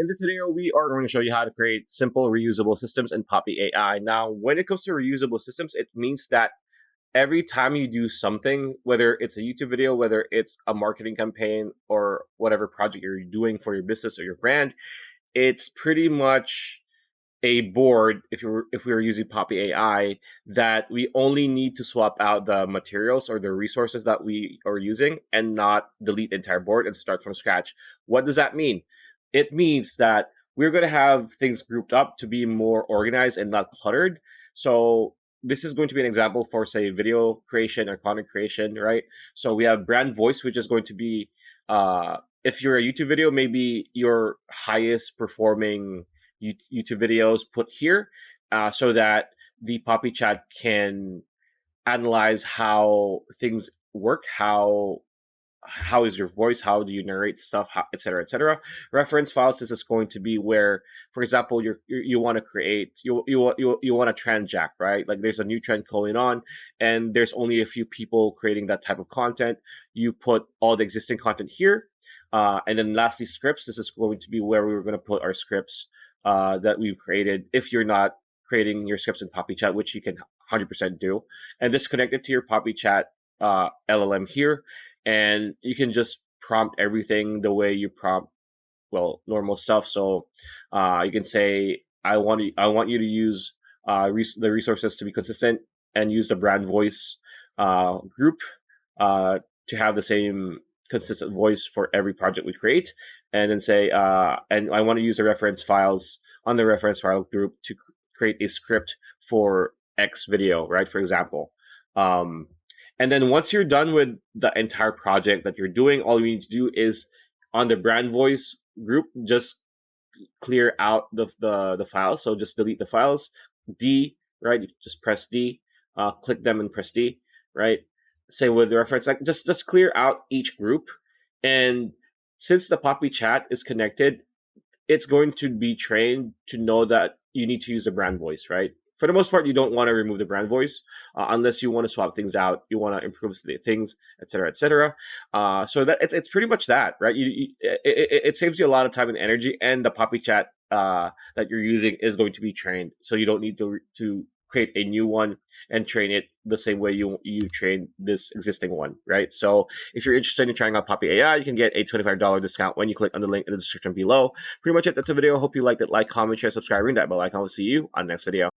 In this video, we are going to show you how to create simple reusable systems in Poppy AI. Now, when it comes to reusable systems, it means that every time you do something, whether it's a YouTube video, whether it's a marketing campaign, or whatever project you're doing for your business or your brand, it's pretty much a board, if we were using Poppy AI, that we only need to swap out the materials or the resources that we are using and not delete the entire board and start from scratch. What does that mean? It means that we're going to have things grouped up to be more organized and not cluttered. So this is going to be an example for, say, video creation or content creation, right? So we have brand voice, which is going to be, if you're a YouTube video, maybe your highest performing YouTube videos put here, so that the Poppy chat can analyze how things work, how is your voice, how do you narrate stuff, etc., etc. Reference files, this is going to be where, for example, you want to create, you want to trend jack, right? Like there's a new trend going on and there's only a few people creating that type of content. You put all the existing content here, and then lastly, scripts. This is going to be where we were going to put our scripts that we've created if you're not creating your scripts in Poppy chat, which you can 100% do. And this connected to your Poppy chat LLM here, and you can just prompt everything the way you prompt, well, normal stuff. So you can say, I want you to use the resources to be consistent and use the brand voice group to have the same consistent voice for every project we create. And then say, and I want to use the reference files on the reference file group to create a script for X video, right? For example. And then once you're done with the entire project that you're doing, all you need to do is on the brand voice group, just clear out the files. So just delete the files. D, right? You just press D, click them and press D, right? Say with the reference, like just clear out each group. And since the Poppy chat is connected, it's going to be trained to know that you need to use a brand voice, right? For the most part, you don't want to remove the brand voice unless you want to swap things out, you want to improve the things, etc., etc. So that it's pretty much that, right? It saves you a lot of time and energy, and the Poppy chat that you're using is going to be trained, so you don't need to create a new one and train it the same way you train this existing one, right? So if you're interested in trying out Poppy AI, you can get a $25 discount when you click on the link in the description below. Pretty much it. That's a video. I hope you liked it. Like, comment, share, subscribe, ring that bell icon. We'll see you on the next video.